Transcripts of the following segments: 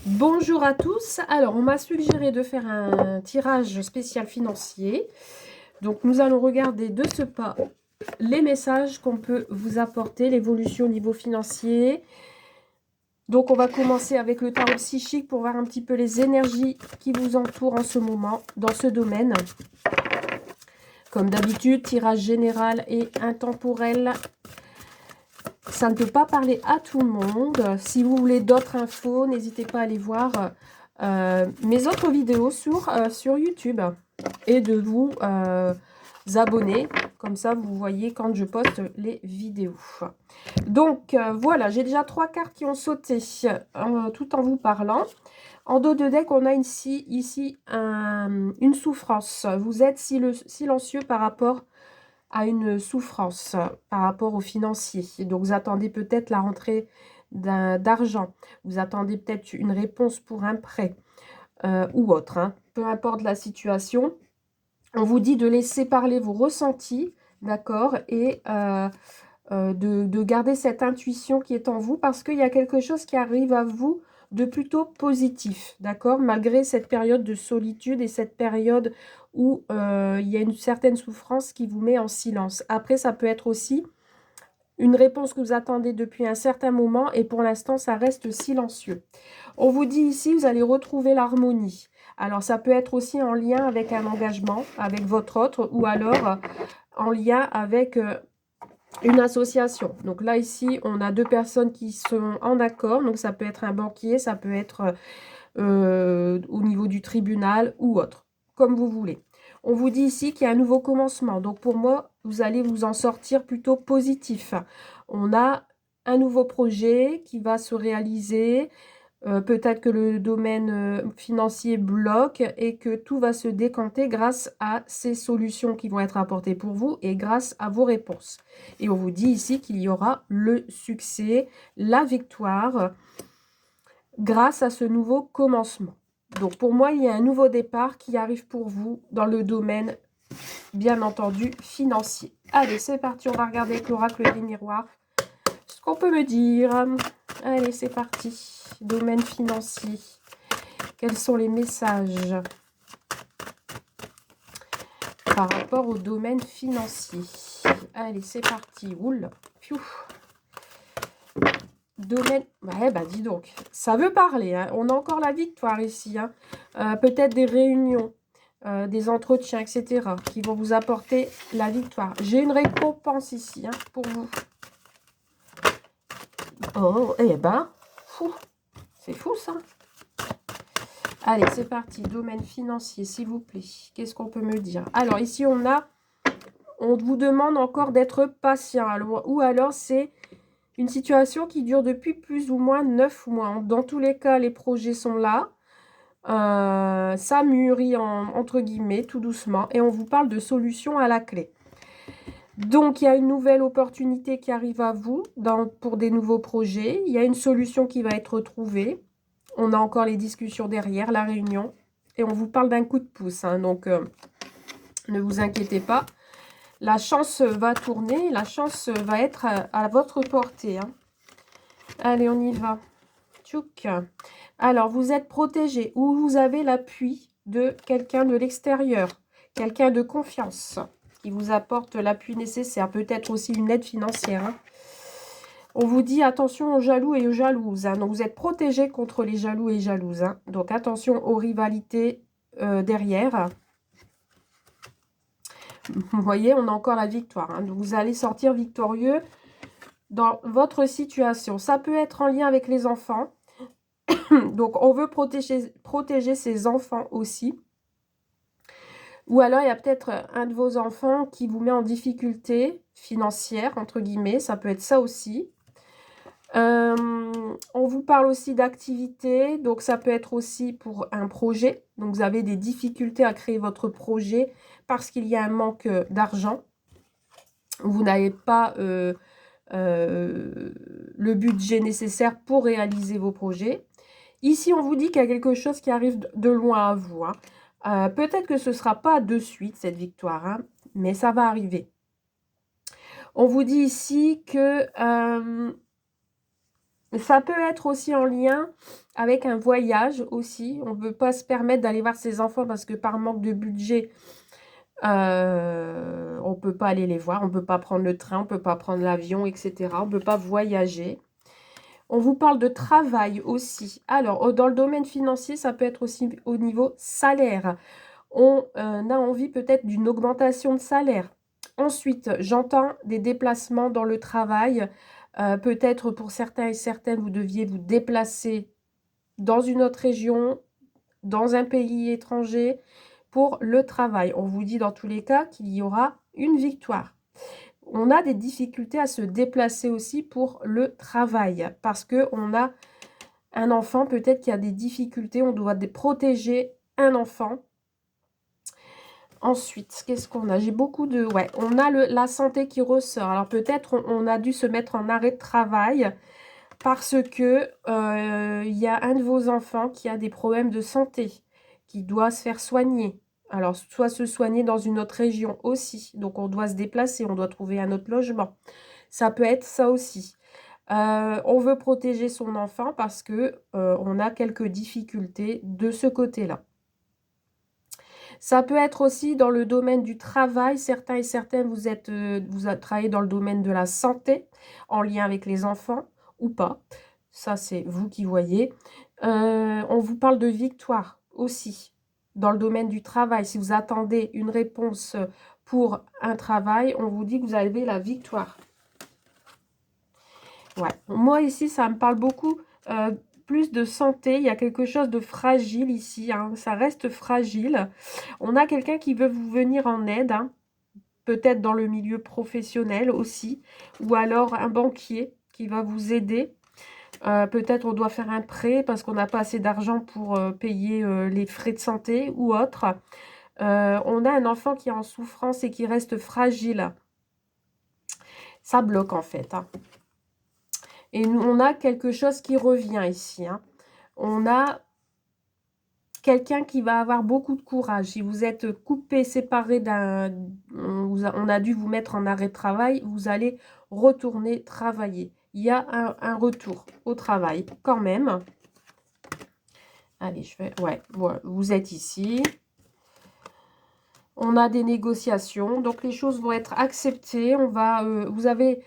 Bonjour à tous. Alors, on m'a suggéré de faire un tirage spécial financier. Donc, nous allons regarder de ce pas les messages qu'on peut vous apporter, l'évolution au niveau financier. Donc, on va commencer avec le tarot psychique pour voir un petit peu les énergies qui vous entourent en ce moment dans ce domaine. Comme d'habitude, tirage général et intemporel. Ça ne peut pas parler à tout le monde. Si vous voulez d'autres infos, n'hésitez pas à aller voir mes autres vidéos sur YouTube et de vous abonner. Comme ça, vous voyez quand je poste les vidéos. Donc, voilà, j'ai déjà 3 cartes qui ont sauté tout en vous parlant. En dos de deck, on a ici une souffrance. Vous êtes silencieux par rapport à une souffrance par rapport aux financiers. Donc, vous attendez peut-être la rentrée d'argent. Vous attendez peut-être une réponse pour un prêt ou autre. Hein. Peu importe la situation. On vous dit de laisser parler vos ressentis, d'accord, et de garder cette intuition qui est en vous parce qu'il y a quelque chose qui arrive à vous de plutôt positif, d'accord, malgré cette période de solitude et cette période où il y a une certaine souffrance qui vous met en silence. Après, ça peut être aussi une réponse que vous attendez depuis un certain moment et pour l'instant, ça reste silencieux. On vous dit ici, vous allez retrouver l'harmonie. Alors, ça peut être aussi en lien avec un engagement, avec votre autre, ou alors en lien avec une association. Donc là, ici, on a 2 personnes qui sont en accord. Donc, ça peut être un banquier, ça peut être au niveau du tribunal ou autre, comme vous voulez. On vous dit ici qu'il y a un nouveau commencement. Donc, pour moi, vous allez vous en sortir plutôt positif. On a un nouveau projet qui va se réaliser. Peut-être que le domaine financier bloque et que tout va se décanter grâce à ces solutions qui vont être apportées pour vous et grâce à vos réponses. Et on vous dit ici qu'il y aura le succès, la victoire grâce à ce nouveau commencement. Donc pour moi, il y a un nouveau départ qui arrive pour vous dans le domaine, bien entendu, financier. Allez, c'est parti, on va regarder avec l'oracle des miroirs ce qu'on peut me dire. Allez, c'est parti. Domaine financier. Quels sont les messages par rapport au domaine financier? Allez, c'est parti. Oula. Pfiou. Domaine... Ouais, bah dis donc. Ça veut parler. Hein. On a encore la victoire ici. Hein. Peut-être des réunions, des entretiens, etc. qui vont vous apporter la victoire. J'ai une récompense ici hein, pour vous. Oh, eh ben, fou. C'est fou ça. Allez, c'est parti. Domaine financier, s'il vous plaît. Qu'est-ce qu'on peut me dire? Alors, ici, on vous demande encore d'être patient. Alors, ou alors, c'est une situation qui dure depuis plus ou moins 9 mois. Dans tous les cas, les projets sont là. Ça mûrit, entre guillemets, tout doucement. Et on vous parle de solutions à la clé. Donc, il y a une nouvelle opportunité qui arrive à vous pour des nouveaux projets. Il y a une solution qui va être trouvée. On a encore les discussions derrière, la réunion. Et on vous parle d'un coup de pouce. Hein, donc, ne vous inquiétez pas. La chance va tourner. La chance va être à votre portée. Hein. Allez, on y va. Tchouk. Alors, vous êtes protégé ou vous avez l'appui de quelqu'un de l'extérieur. Quelqu'un de confiance qui vous apporte l'appui nécessaire. Peut-être aussi une aide financière. Hein. On vous dit attention aux jaloux et aux jalouses. Hein. Donc, vous êtes protégé contre les jaloux et jalouses. Hein. Donc, attention aux rivalités derrière. Vous voyez, on a encore la victoire. Hein. Donc, vous allez sortir victorieux dans votre situation. Ça peut être en lien avec les enfants. Donc, on veut protéger ses enfants aussi. Ou alors, il y a peut-être un de vos enfants qui vous met en difficulté financière, entre guillemets. Ça peut être ça aussi. On vous parle aussi d'activité, donc ça peut être aussi pour un projet. Donc vous avez des difficultés à créer votre projet parce qu'il y a un manque d'argent. Vous n'avez pas le budget nécessaire pour réaliser vos projets. Ici, on vous dit qu'il y a quelque chose qui arrive de loin à vous. Hein. Peut-être que ce ne sera pas de suite, cette victoire, hein, mais ça va arriver. On vous dit ici que... Ça peut être aussi en lien avec un voyage aussi. On ne peut pas se permettre d'aller voir ses enfants parce que par manque de budget, on ne peut pas aller les voir. On ne peut pas prendre le train, on ne peut pas prendre l'avion, etc. On ne peut pas voyager. On vous parle de travail aussi. Alors, dans le domaine financier, ça peut être aussi au niveau salaire. On a envie peut-être d'une augmentation de salaire. Ensuite, j'entends des déplacements dans le travail. Peut-être pour certains et certaines, vous deviez vous déplacer dans une autre région, dans un pays étranger pour le travail. On vous dit dans tous les cas qu'il y aura une victoire. On a des difficultés à se déplacer aussi pour le travail parce qu'on a un enfant peut-être qui a des difficultés. On doit protéger un enfant. Ensuite, qu'est-ce qu'on a? J'ai beaucoup de... Ouais, on a la santé qui ressort. Alors peut-être on a dû se mettre en arrêt de travail parce que il y a un de vos enfants qui a des problèmes de santé, qui doit se faire soigner. Alors, soit se soigner dans une autre région aussi. Donc, on doit se déplacer, on doit trouver un autre logement. Ça peut être ça aussi. On veut protéger son enfant parce que on a quelques difficultés de ce côté-là. Ça peut être aussi dans le domaine du travail. Certains et certaines, vous travaillez dans le domaine de la santé, en lien avec les enfants ou pas. Ça, c'est vous qui voyez. On vous parle de victoire aussi dans le domaine du travail. Si vous attendez une réponse pour un travail, on vous dit que vous avez la victoire. Ouais. Moi, ici, ça me parle beaucoup plus de santé. Il y a quelque chose de fragile ici. Hein. Ça reste fragile. On a quelqu'un qui veut vous venir en aide. Hein. Peut-être dans le milieu professionnel aussi. Ou alors un banquier qui va vous aider. Peut-être on doit faire un prêt parce qu'on n'a pas assez d'argent pour payer les frais de santé ou autre. On a un enfant qui est en souffrance et qui reste fragile. Ça bloque en fait. Hein. Et nous, on a quelque chose qui revient ici. Hein. On a quelqu'un qui va avoir beaucoup de courage. Si vous êtes coupé, séparé d'un... On a dû vous mettre en arrêt de travail, vous allez retourner travailler. Il y a un retour au travail quand même. Allez, je vais... Ouais, voilà, vous êtes ici. On a des négociations, donc les choses vont être acceptées. Vous avez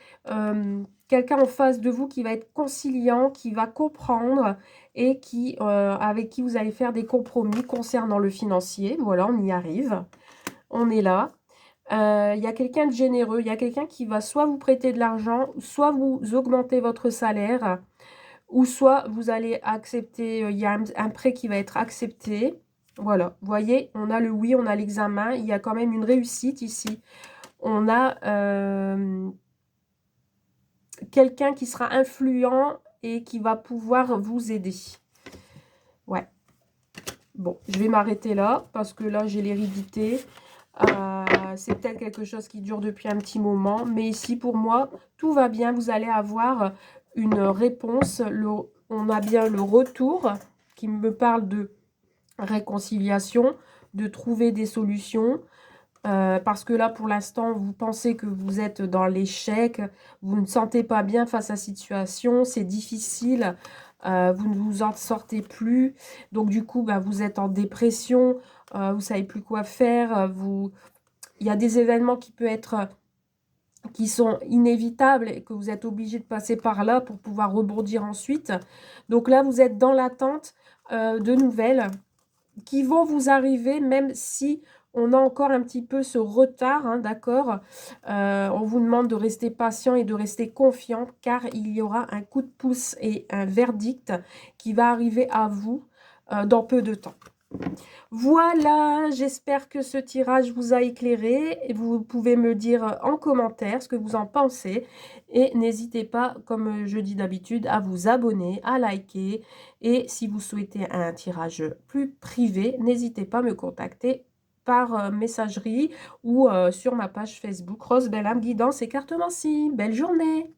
quelqu'un en face de vous qui va être conciliant, qui va comprendre et avec qui vous allez faire des compromis concernant le financier. Voilà, on y arrive. On est là. Il y a quelqu'un de généreux. Il y a quelqu'un qui va soit vous prêter de l'argent, soit vous augmenter votre salaire, ou soit vous allez accepter, il y a un prêt qui va être accepté. Voilà, vous voyez, on a le oui, on a l'examen, il y a quand même une réussite ici. On a quelqu'un qui sera influent et qui va pouvoir vous aider. Ouais. Bon, je vais m'arrêter là parce que là, j'ai l'hérédité. C'est peut-être quelque chose qui dure depuis un petit moment. Mais ici, pour moi, tout va bien. Vous allez avoir une réponse. On a bien le retour qui me parle de réconciliation, de trouver des solutions. Parce que là, pour l'instant, vous pensez que vous êtes dans l'échec, vous ne sentez pas bien face à la situation, c'est difficile, vous ne vous en sortez plus. Donc, du coup, bah, vous êtes en dépression, vous ne savez plus quoi faire. Il y a des événements qui sont inévitables et que vous êtes obligé de passer par là pour pouvoir rebondir ensuite. Donc là, vous êtes dans l'attente de nouvelles qui vont vous arriver, même si on a encore un petit peu ce retard, hein, d'accord. On vous demande de rester patient et de rester confiant, car il y aura un coup de pouce et un verdict qui va arriver à vous dans peu de temps. Voilà, j'espère que ce tirage vous a éclairé. Vous pouvez me dire en commentaire ce que vous en pensez. Et n'hésitez pas, comme je dis d'habitude, à vous abonner, à liker. Et si vous souhaitez un tirage plus privé, n'hésitez pas à me contacter par messagerie ou sur ma page Facebook Rose Belle Âme Guidance et Cartomancie. Belle journée!